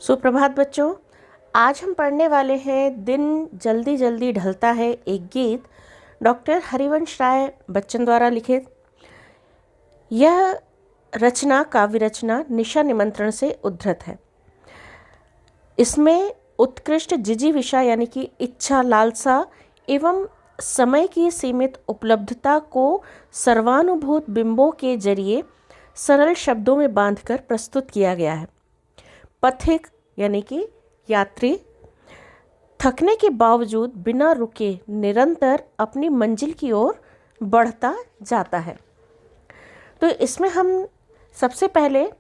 सुप्रभात बच्चों। आज हम पढ़ने वाले हैं दिन जल्दी जल्दी ढलता है, एक गीत डॉक्टर हरिवंश राय बच्चन द्वारा लिखित। यह रचना काव्य रचना निशा निमंत्रण से उद्धृत है। इसमें उत्कृष्ट जिजीविषा यानी कि इच्छा, लालसा एवं समय की सीमित उपलब्धता को सर्वानुभूत बिंबों के जरिए सरल शब्दों में बांधकर प्रस्तुत किया गया है। पथिक यानी कि यात्री थकने के बावजूद बिना रुके निरंतर अपनी मंजिल की ओर बढ़ता जाता है। तो इसमें हम सबसे पहले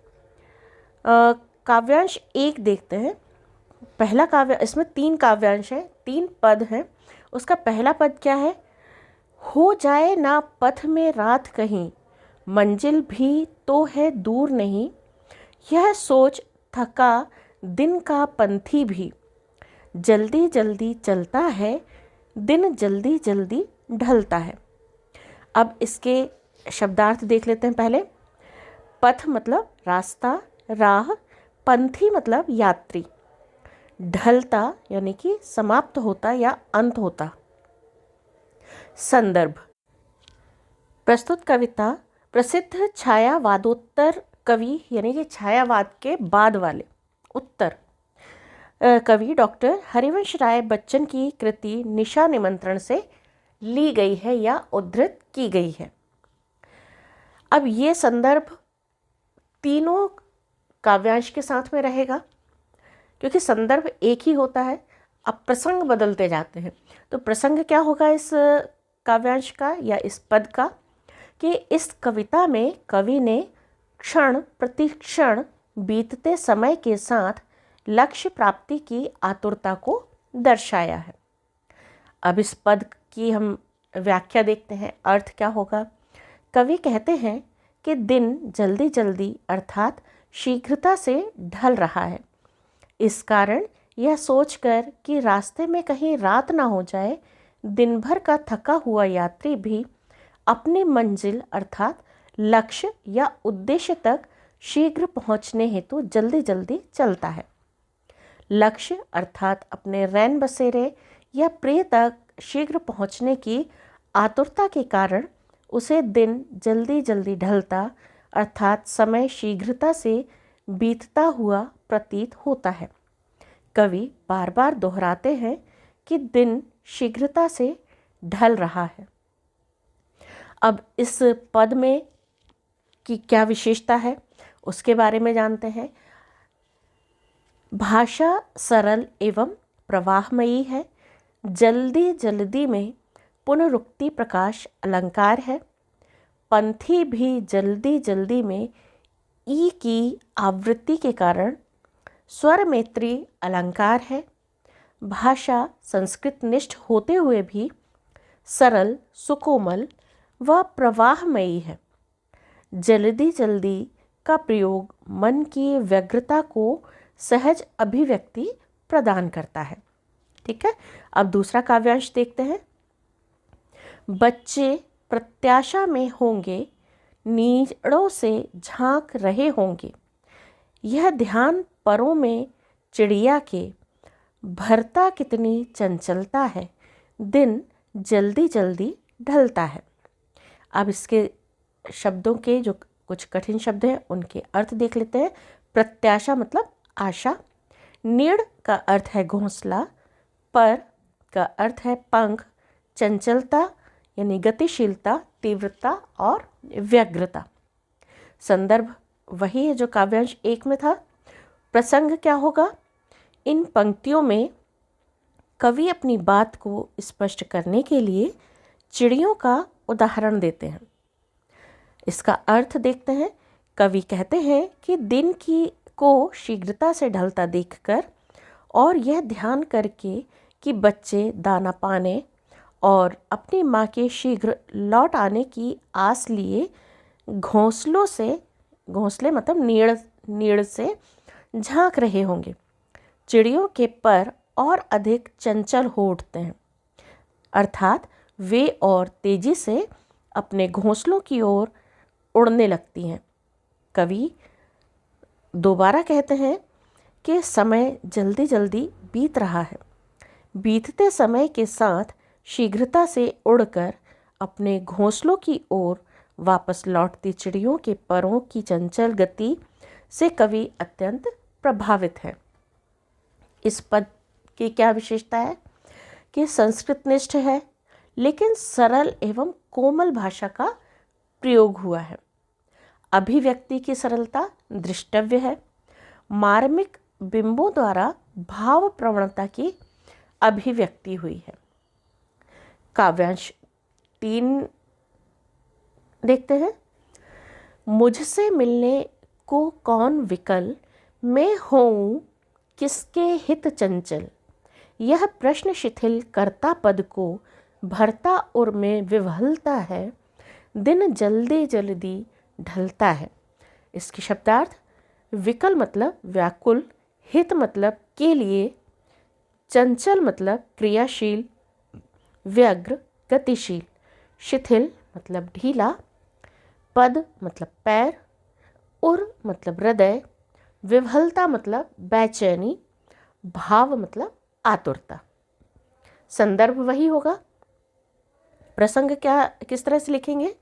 काव्यांश 1 देखते हैं। पहला काव्य, इसमें 3 काव्यांश हैं, 3 पद हैं। उसका पहला पद क्या है? हो जाए ना पथ में रात कहीं, मंजिल भी तो है दूर नहीं, यह सोच थका दिन का पंथी भी, जल्दी जल्दी चलता है, दिन जल्दी जल्दी ढलता है। अब इसके शब्दार्थ देख लेते हैं पहले। पथ मतलब रास्ता, राह। पंथी मतलब यात्री। ढलता यानी कि समाप्त होता या अंत होता। संदर्भ। प्रस्तुत कविता प्रसिद्ध छायावादोत्तर कवि यानी कि छायावाद के बाद वाले उत्तर कवि डॉक्टर हरिवंश राय बच्चन की कृति निशा निमंत्रण से ली गई है या उद्धृत की गई है। अब ये संदर्भ तीनों काव्यांश के साथ में रहेगा, क्योंकि संदर्भ एक ही होता है। अब प्रसंग बदलते जाते हैं। तो प्रसंग क्या होगा इस काव्यांश का या इस पद का, कि इस कविता में कवि ने क्षण प्रतिक्षण बीतते समय के साथ लक्ष्य प्राप्ति की आतुरता को दर्शाया है। अब इस पद की हम व्याख्या देखते हैं। अर्थ क्या होगा? कवि कहते हैं कि दिन जल्दी जल्दी अर्थात शीघ्रता से ढल रहा है। इस कारण यह सोचकर कि रास्ते में कहीं रात ना हो जाए, दिन भर का थका हुआ यात्री भी अपनी मंजिल अर्थात लक्ष्य या उद्देश्य तक शीघ्र पहुंचने हेतु जल्दी जल्दी चलता है। लक्ष्य अर्थात अपने रैन बसेरे या प्रिय तक शीघ्र पहुंचने की आतुरता के कारण उसे दिन जल्दी जल्दी ढलता अर्थात समय शीघ्रता से बीतता हुआ प्रतीत होता है। कवि बार बार दोहराते हैं कि दिन शीघ्रता से ढल रहा है। अब इस पद में की क्या विशेषता है उसके बारे में जानते हैं। भाषा सरल एवं प्रवाहमयी है। जल्दी जल्दी में पुनरुक्ति प्रकाश अलंकार है। पंथी भी जल्दी जल्दी में ई की आवृत्ति के कारण स्वर मैत्री अलंकार है। भाषा संस्कृत निष्ठ होते हुए भी सरल, सुकोमल व प्रवाहमयी है। जल्दी जल्दी का प्रयोग मन की व्यग्रता को सहज अभिव्यक्ति प्रदान करता है। ठीक है। अब दूसरा काव्यांश देखते हैं। बच्चे प्रत्याशा में होंगे, नीड़ों से झांक रहे होंगे, यह ध्यान परों में चिड़िया के, भरता कितनी चंचलता है, दिन जल्दी जल्दी ढलता है। अब इसके शब्दों के जो कुछ कठिन शब्द हैं उनके अर्थ देख लेते हैं। प्रत्याशा मतलब आशा। नीड़ का अर्थ है घोंसला। पर का अर्थ है पंख। चंचलता यानी गतिशीलता, तीव्रता और व्यग्रता। संदर्भ वही है जो काव्यांश 1 में था। प्रसंग क्या होगा? इन पंक्तियों में कवि अपनी बात को स्पष्ट करने के लिए चिड़ियों का उदाहरण देते हैं। इसका अर्थ देखते हैं। कवि कहते हैं कि दिन को शीघ्रता से ढलता देखकर और यह ध्यान करके कि बच्चे दाना पाने और अपनी माँ के शीघ्र लौट आने की आस लिए घोंसले मतलब नीड़ से झांक रहे होंगे। चिड़ियों के पर और अधिक चंचल हो उठते हैं, अर्थात वे और तेजी से अपने घोंसलों की ओर उड़ने लगती हैं। कवि दोबारा कहते हैं कि समय जल्दी जल्दी बीत रहा है। बीतते समय के साथ शीघ्रता से उड़कर अपने घोंसलों की ओर वापस लौटती चिड़ियों के परों की चंचल गति से कवि अत्यंत प्रभावित है। इस पद की क्या विशेषता है कि संस्कृतनिष्ठ है, लेकिन सरल एवं कोमल भाषा का प्रयोग हुआ है। अभिव्यक्ति की सरलता दृष्टव्य है। मार्मिक बिंबों द्वारा भाव प्रवणता की अभिव्यक्ति हुई है। काव्यांश 3 देखते हैं। मुझसे मिलने को कौन विकल, मैं होऊं किसके हित चंचल। यह प्रश्न शिथिल करता पद को भरता और में विवहलता है। दिन जल्दी जल्दी ढलता है। इसकी शब्दार्थ, विकल मतलब व्याकुल, हित मतलब के लिए, चंचल मतलब क्रियाशील, व्यग्र गतिशील, शिथिल मतलब ढीला, पद मतलब पैर, उर मतलब हृदय, विवहलता मतलब बेचैनी, भाव मतलब आतुरता। संदर्भ वही होगा। प्रसंग क्या किस तरह से लिखेंगे?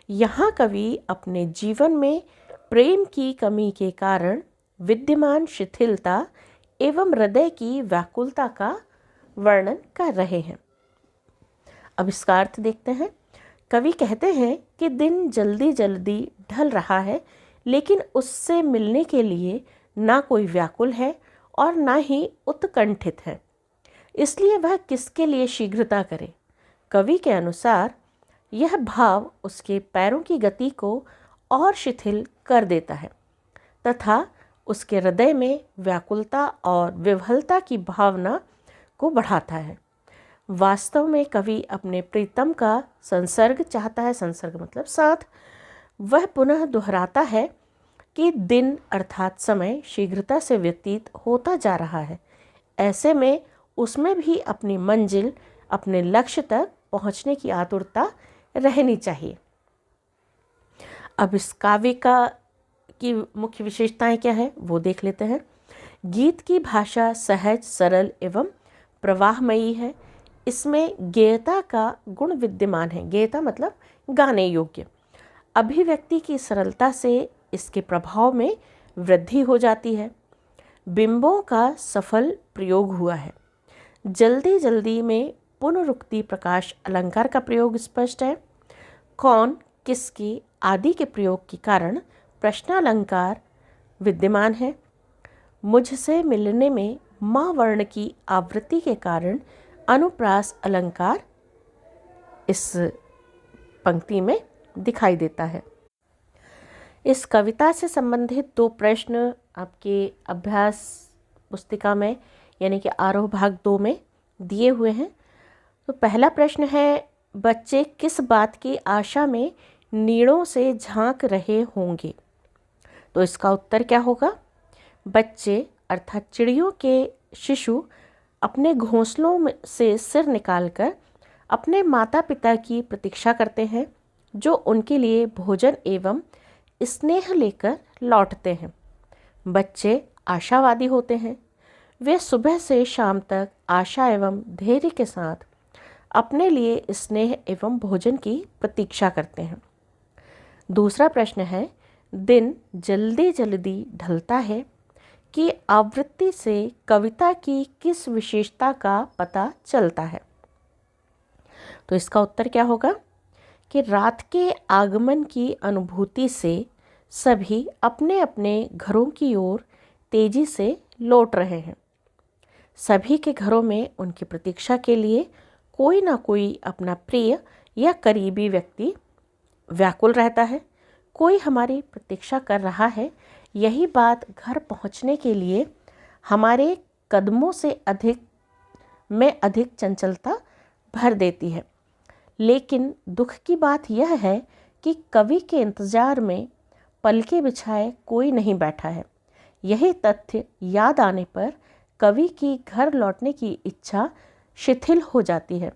यहाँ कवि अपने जीवन में प्रेम की कमी के कारण विद्यमान शिथिलता एवं हृदय की व्याकुलता का वर्णन कर रहे हैं। अब इसका अर्थ देखते हैं। कवि कहते हैं कि दिन जल्दी जल्दी ढल रहा है, लेकिन उससे मिलने के लिए ना कोई व्याकुल है और ना ही उत्कंठित है, इसलिए वह किसके लिए शीघ्रता करे। कवि के अनुसार यह भाव उसके पैरों की गति को और शिथिल कर देता है तथा उसके हृदय में व्याकुलता और विह्वलता की भावना को बढ़ाता है। वास्तव में कवि अपने प्रीतम का संसर्ग चाहता है। संसर्ग मतलब साथ। वह पुनः दोहराता है कि दिन अर्थात समय शीघ्रता से व्यतीत होता जा रहा है। ऐसे में उसमें भी अपनी मंजिल, अपने लक्ष्य तक पहुंचने की आतुरता रहनी चाहिए। अब इस काव्य की मुख्य विशेषताएं क्या है वो देख लेते हैं। गीत की भाषा सहज, सरल एवं प्रवाहमयी है। इसमें गेयता का गुण विद्यमान है। गेयता मतलब गाने योग्य। अभिव्यक्ति की सरलता से इसके प्रभाव में वृद्धि हो जाती है। बिंबों का सफल प्रयोग हुआ है। जल्दी जल्दी में पुनरुक्ति प्रकाश अलंकार का प्रयोग स्पष्ट है। कौन, किसकी आदि के प्रयोग के कारण प्रश्नालंकार विद्यमान है। मुझसे मिलने में माँ वर्ण की आवृत्ति के कारण अनुप्रास अलंकार इस पंक्ति में दिखाई देता है। इस कविता से संबंधित 2 प्रश्न आपके अभ्यास पुस्तिका में यानी कि आरोह भाग 2 में दिए हुए हैं। तो पहला प्रश्न है, बच्चे किस बात की आशा में नीड़ों से झांक रहे होंगे? तो इसका उत्तर क्या होगा? बच्चे अर्थात चिड़ियों के शिशु अपने घोंसलों से सिर निकालकर अपने माता पिता की प्रतीक्षा करते हैं, जो उनके लिए भोजन एवं स्नेह लेकर लौटते हैं। बच्चे आशावादी होते हैं। वे सुबह से शाम तक आशा एवं धैर्य के साथ अपने लिए स्नेह एवं भोजन की प्रतीक्षा करते हैं। दूसरा प्रश्न है, दिन जल्दी जल्दी ढलता है कि आवृत्ति से कविता की किस विशेषता का पता चलता है? तो इसका उत्तर क्या होगा कि रात के आगमन की अनुभूति से सभी अपने अपने घरों की ओर तेजी से लौट रहे हैं। सभी के घरों में उनकी प्रतीक्षा के लिए कोई ना कोई अपना प्रिय या करीबी व्यक्ति व्याकुल रहता है। कोई हमारी प्रतीक्षा कर रहा है। यही बात घर पहुंचने के लिए हमारे कदमों से अधिक चंचलता भर देती है। लेकिन दुख की बात यह है कि कवि के इंतजार में पलके बिछाए कोई नहीं बैठा है। यही तथ्य याद आने पर कवि की घर लौटने की इच्छा शिथिल हो जाती है।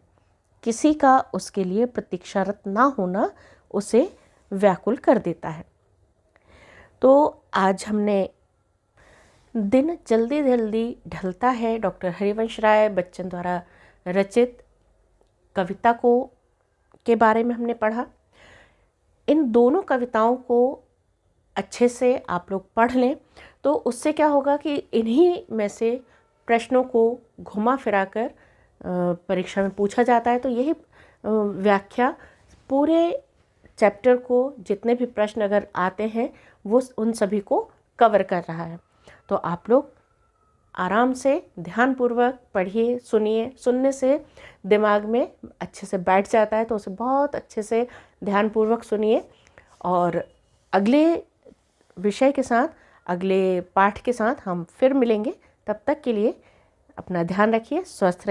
किसी का उसके लिए प्रतीक्षारत ना होना उसे व्याकुल कर देता है। तो आज हमने दिन जल्दी जल्दी ढलता है डॉक्टर हरिवंश राय बच्चन द्वारा रचित कविता के बारे में हमने पढ़ा। इन दोनों कविताओं को अच्छे से आप लोग पढ़ लें तो उससे क्या होगा कि इन्हीं में से प्रश्नों को घुमा फिरा कर परीक्षा में पूछा जाता है। तो यही व्याख्या पूरे चैप्टर को जितने भी प्रश्न अगर आते हैं वो उन सभी को कवर कर रहा है। तो आप लोग आराम से ध्यानपूर्वक पढ़िए, सुनिए। सुनने से दिमाग में अच्छे से बैठ जाता है, तो उसे बहुत अच्छे से ध्यानपूर्वक सुनिए। और अगले विषय के साथ, अगले पाठ के साथ हम फिर मिलेंगे। तब तक के लिए अपना ध्यान रखिए, स्वस्थ रहिए।